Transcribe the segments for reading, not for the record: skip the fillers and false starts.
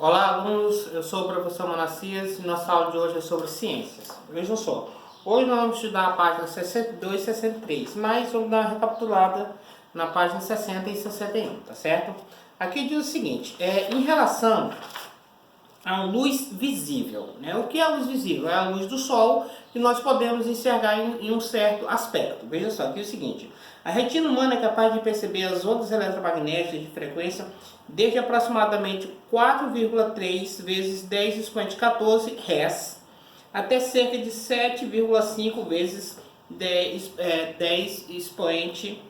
Olá, alunos, eu sou o professor Manacias e nossa aula de hoje é sobre ciências. Vejam só, hoje nós vamos estudar a página 62 e 63, mas vamos dar uma recapitulada na página 60 e 61, tá certo? Aqui diz o seguinte, em relação à luz visível, né? O que é a luz visível? É a luz do sol que nós podemos enxergar em um certo aspecto. Veja só, aqui é o seguinte, a retina humana é capaz de perceber as ondas eletromagnéticas de frequência desde aproximadamente 4,3 vezes 10 expoente 14 Hz até cerca de 7,5 vezes 10 expoente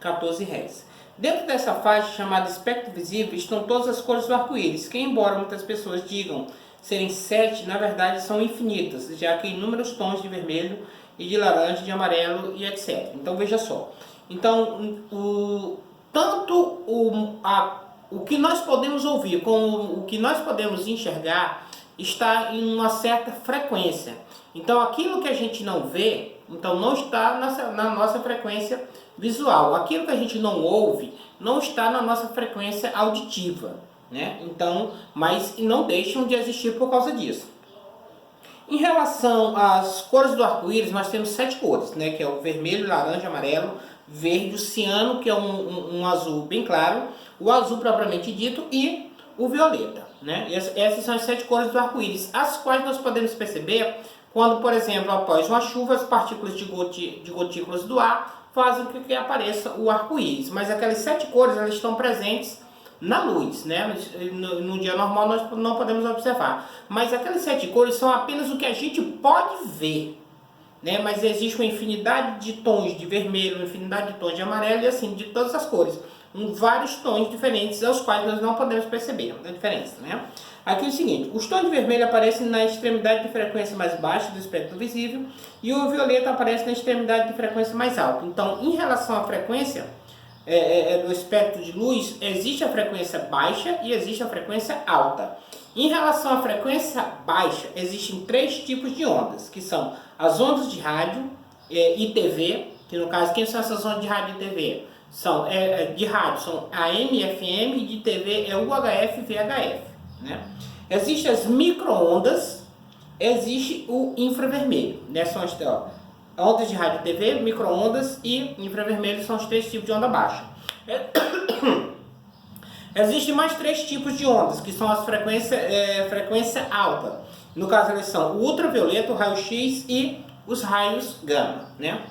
14 Hz. Dentro dessa faixa chamada espectro visível estão todas as cores do arco-íris, que embora muitas pessoas digam serem 7, na verdade são infinitas, já que inúmeros tons de vermelho e de laranja, de amarelo e etc. Então veja só. Então o que nós podemos ouvir com o que nós podemos enxergar está em uma certa frequência. Então aquilo que a gente não vê, então não está na nossa frequência visual. Aquilo que a gente não ouve não está na nossa frequência auditiva, né? Então, mas não deixam de existir por causa disso. Em relação às cores do arco-íris, nós temos 7 cores, né? Que é o vermelho, laranja, amarelo, verde, o ciano, que é um azul bem claro, o azul propriamente dito e o violeta, né? Essas são as 7 cores do arco-íris, as quais nós podemos perceber quando, por exemplo, após uma chuva, as partículas de gotículas do ar fazem com que apareça o arco-íris. Mas aquelas 7 cores, elas estão presentes na luz, né? No dia normal nós não podemos observar. Mas aquelas 7 cores são apenas o que a gente pode ver, né? Mas existe uma infinidade de tons de vermelho, uma infinidade de tons de amarelo e assim, de todas as cores. Vários tons diferentes aos quais nós não podemos perceber a diferença, né? Aqui é o seguinte, os tons de vermelho aparecem na extremidade de frequência mais baixa do espectro visível e o violeta aparece na extremidade de frequência mais alta. Então, em relação à frequência do espectro de luz, existe a frequência baixa e existe a frequência alta. Em relação à frequência baixa, existem 3 tipos de ondas, que são as ondas de rádio e TV, que no caso, quem são essas ondas de rádio e TV? De rádio são AM, FM e de TV é UHF e VHF, né? Existem as micro-ondas, existe o infravermelho, né? São as ondas de rádio e TV, micro-ondas e infravermelho são os 3 tipos de onda baixa. Existem mais 3 tipos de ondas, que são as frequência alta. No caso, eles são o ultravioleta, o raio-x e os raios gama, né?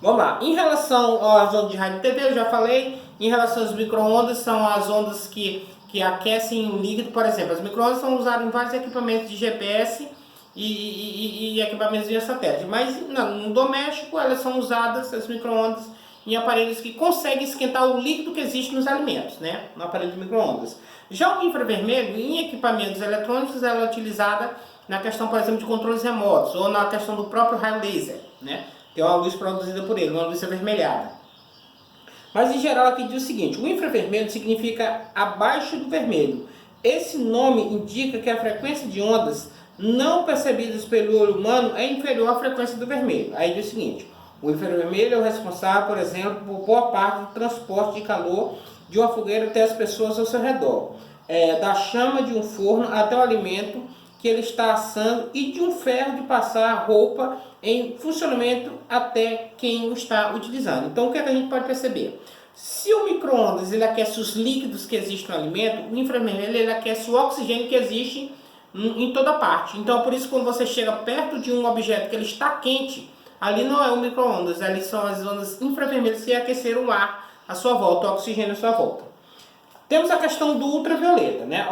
Vamos lá, em relação às ondas de rádio e TV, eu já falei. Em relação às micro-ondas, são as ondas que aquecem o líquido. Por exemplo, as micro-ondas são usadas em vários equipamentos de GPS e equipamentos via satélite. Mas no doméstico, elas são usadas, as micro-ondas, em aparelhos que conseguem esquentar o líquido que existe nos alimentos, né? No aparelho de micro-ondas. Já o infravermelho, em equipamentos eletrônicos, ela é utilizada na questão, por exemplo, de controles remotos ou na questão do próprio raio laser, né? Que é uma luz produzida por ele, uma luz avermelhada. Mas em geral aqui diz o seguinte, o infravermelho significa abaixo do vermelho. Esse nome indica que a frequência de ondas não percebidas pelo olho humano é inferior à frequência do vermelho. Aí diz o seguinte, o infravermelho é o responsável, por exemplo, por boa parte do transporte de calor de uma fogueira até as pessoas ao seu redor. Da chama de um forno até o alimento que ele está assando e de um ferro de passar roupa em funcionamento até quem o está utilizando. Então o que, é que a gente pode perceber? Se o micro-ondas ele aquece os líquidos que existem no alimento, o infravermelho ele aquece o oxigênio que existe em toda parte. Então por isso quando você chega perto de um objeto que ele está quente, ali não é o micro-ondas, ali são as ondas infravermelhas que aqueceram o ar à sua volta, o oxigênio à sua volta. Temos a questão do ultravioleta, né?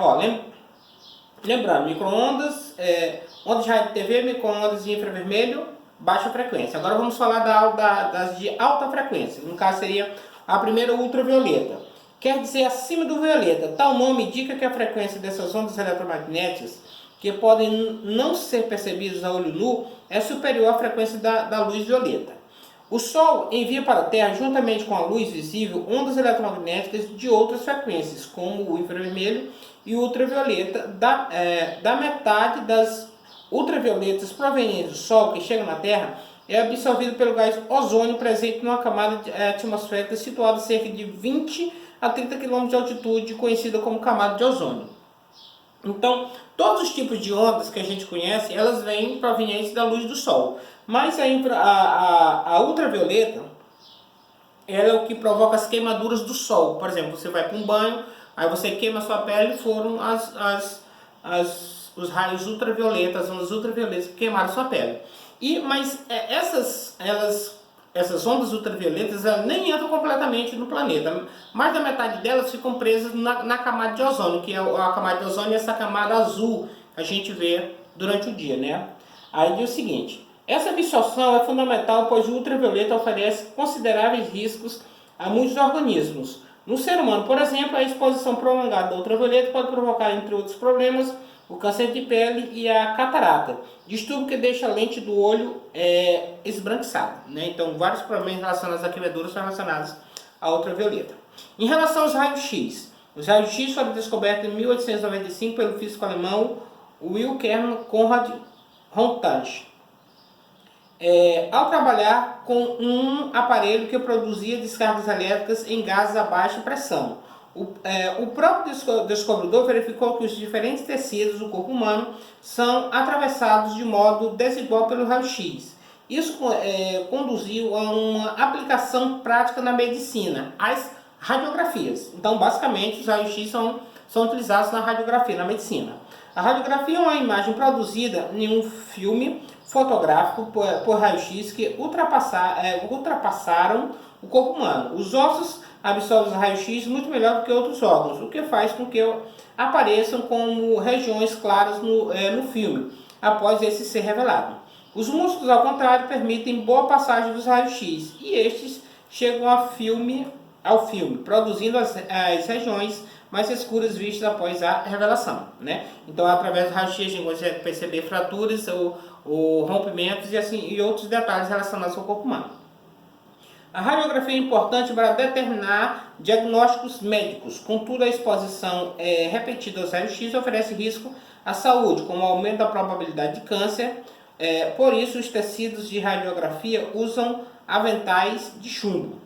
Lembrando, micro-ondas, ondas de rádio e TV, micro-ondas de infravermelho, baixa frequência. Agora vamos falar das de alta frequência. No caso seria a primeira, ultravioleta. Quer dizer acima do violeta. Tal nome indica que a frequência dessas ondas eletromagnéticas, que podem não ser percebidas a olho nu, é superior à frequência da luz violeta. O Sol envia para a Terra, juntamente com a luz visível, ondas eletromagnéticas de outras frequências, como o infravermelho e o ultravioleta, da metade das ultravioletas provenientes do Sol que chegam na Terra é absorvido pelo gás ozônio presente numa camada atmosférica situada a cerca de 20 a 30 km de altitude, conhecida como camada de ozônio. Então, todos os tipos de ondas que a gente conhece, elas vêm provenientes da luz do Sol. Mas a ultravioleta, ela é o que provoca as queimaduras do Sol. Por exemplo, você vai para um banho, aí você queima a sua pele, foram os raios ultravioletas, as ondas ultravioletas que queimaram a sua pele. Mas essas ondas ultravioletas elas nem entram completamente no planeta. Mais da metade delas ficam presas na camada de ozônio, que é a camada de ozônio, essa camada azul que a gente vê durante o dia, né? Aí diz o seguinte: essa absorção é fundamental, pois o ultravioleta oferece consideráveis riscos a muitos organismos. No ser humano, por exemplo, a exposição prolongada ao ultravioleta pode provocar, entre outros problemas, o câncer de pele e a catarata, distúrbio que deixa a lente do olho esbranquiçada, né? Então, vários problemas relacionados a queimaduras são relacionados à ultravioleta. Em relação aos raios-x, os raios-x foram descobertos em 1895 pelo físico alemão Wilhelm Conrad Röntgen, ao trabalhar com um aparelho que produzia descargas elétricas em gases a baixa pressão. O próprio descobridor verificou que os diferentes tecidos do corpo humano são atravessados de modo desigual pelo raio-x. Isso conduziu a uma aplicação prática na medicina, as radiografias. Então, basicamente, os raios-x são utilizados na radiografia, na medicina. A radiografia é uma imagem produzida em um filme fotográfico por raio-x que ultrapassaram o corpo humano. Os ossos absorvem os raios-x muito melhor do que outros órgãos, o que faz com que apareçam como regiões claras no filme, após esse ser revelado. Os músculos, ao contrário, permitem boa passagem dos raios-x, e estes chegam ao filme, produzindo as regiões mais escuras vistas após a revelação, né? Então, através do raio-x, a gente consegue perceber fraturas ou rompimentos e outros detalhes relacionados ao corpo humano. A radiografia é importante para determinar diagnósticos médicos, contudo a exposição repetida aos raios-x oferece risco à saúde, como aumento da probabilidade de câncer. Por isso, os tecidos de radiografia usam aventais de chumbo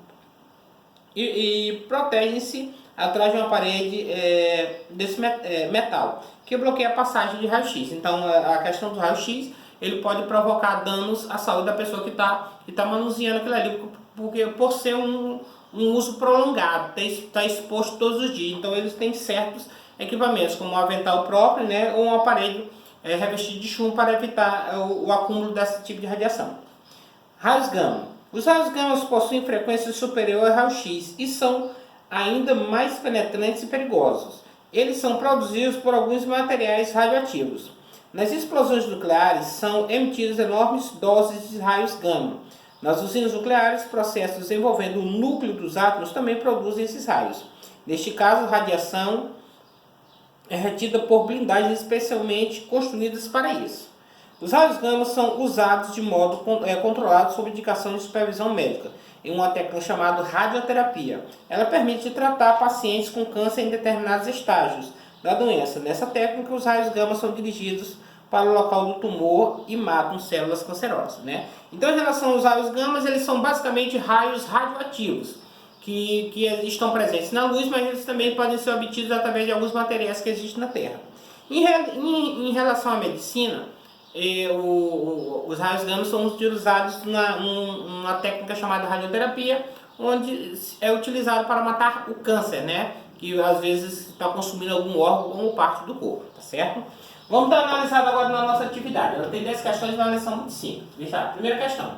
e protegem-se atrás de uma parede desse metal, que bloqueia a passagem de raio-x. Então, a questão do raio-x, ele pode provocar danos à saúde da pessoa que está manuseando aquilo ali, porque por ser um uso prolongado, está exposto todos os dias. Então, eles têm certos equipamentos, como um avental próprio, né, ou um aparelho revestido de chumbo para evitar o acúmulo desse tipo de radiação. Raios gama. Os raios gama possuem frequência superior ao raio-x e são ainda mais penetrantes e perigosos. Eles são produzidos por alguns materiais radioativos. Nas explosões nucleares são emitidas enormes doses de raios gama. Nas usinas nucleares, processos envolvendo o núcleo dos átomos também produzem esses raios. Neste caso, a radiação é retida por blindagens especialmente construídas para isso. Os raios gama são usados de modo controlado sob indicação de supervisão médica, em uma técnica chamada radioterapia. Ela permite tratar pacientes com câncer em determinados estágios da doença. Nessa técnica, os raios gama são dirigidos para o local do tumor e matam células cancerosas, né? Então, em relação aos raios gama, eles são basicamente raios radioativos, que estão presentes na luz, mas eles também podem ser obtidos através de alguns materiais que existem na Terra. Em relação à medicina, os raios gama são utilizados numa técnica chamada radioterapia, onde é utilizado para matar o câncer, né? Que às vezes está consumindo algum órgão ou parte do corpo, tá certo? Vamos dar uma analisada agora na nossa atividade. Ela tem 10 questões, mas elas são muito simples. Veja, primeira questão: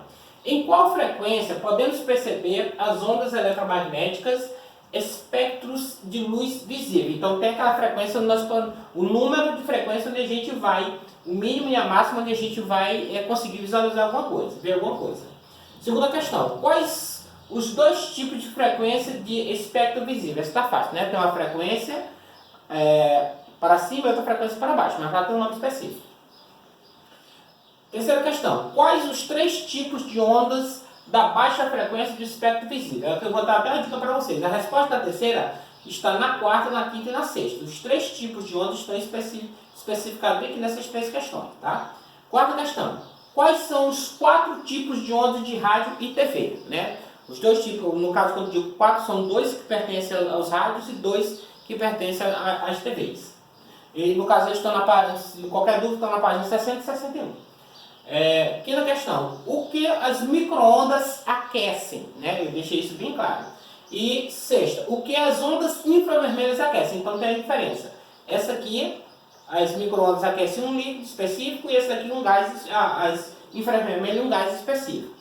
em qual frequência podemos perceber as ondas eletromagnéticas, espectros de luz visível? Então tem aquela frequência, o número de frequência onde a gente vai, o mínimo e a máxima onde a gente vai conseguir visualizar alguma coisa, ver alguma coisa. Segunda questão: quais os dois tipos de frequência de espectro visível? Essa está fácil, né? Tem uma frequência para cima e outra frequência para baixo, mas lá tem um nome específico. Terceira questão: quais os três tipos de ondas da baixa frequência de espectro visível? É o que eu vou dar até uma dica para vocês. A resposta da terceira está na quarta, na quinta e na sexta. Os três tipos de ondas estão especificados aqui nessas três questões, tá? Quarta questão: quais são os 4 tipos de ondas de rádio e TV, né? Os dois tipos, no caso quando eu digo 4, são 2 que pertencem aos rádios e 2 que pertencem às TVs. E no caso eles estão na página, qualquer dúvida estão na página 60 e 61. Quinta questão, o que as micro-ondas aquecem? Né? Eu deixei isso bem claro. E sexta, o que as ondas infravermelhas aquecem? Então tem a diferença. Essa aqui, as micro-ondas aquecem um líquido específico e essa aqui um gás, as infravermelhas um gás específico.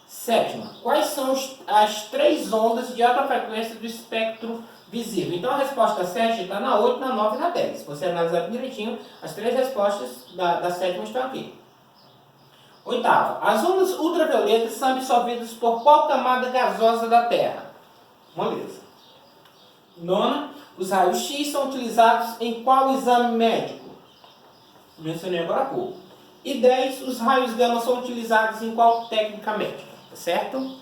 Sétima, quais são as três ondas de alta frequência do espectro visível? Então a resposta 7 está na 8, na 9 e na 10. Se você analisar direitinho, as três respostas da sétima estão aqui. Oitava, as ondas ultravioletas são absorvidas por qual camada gasosa da Terra? Moleza. Nona, os raios X são utilizados em qual exame médico? Mencionei agora há pouco. E 10, os raios gama são utilizados em qual técnica médica? Tá certo?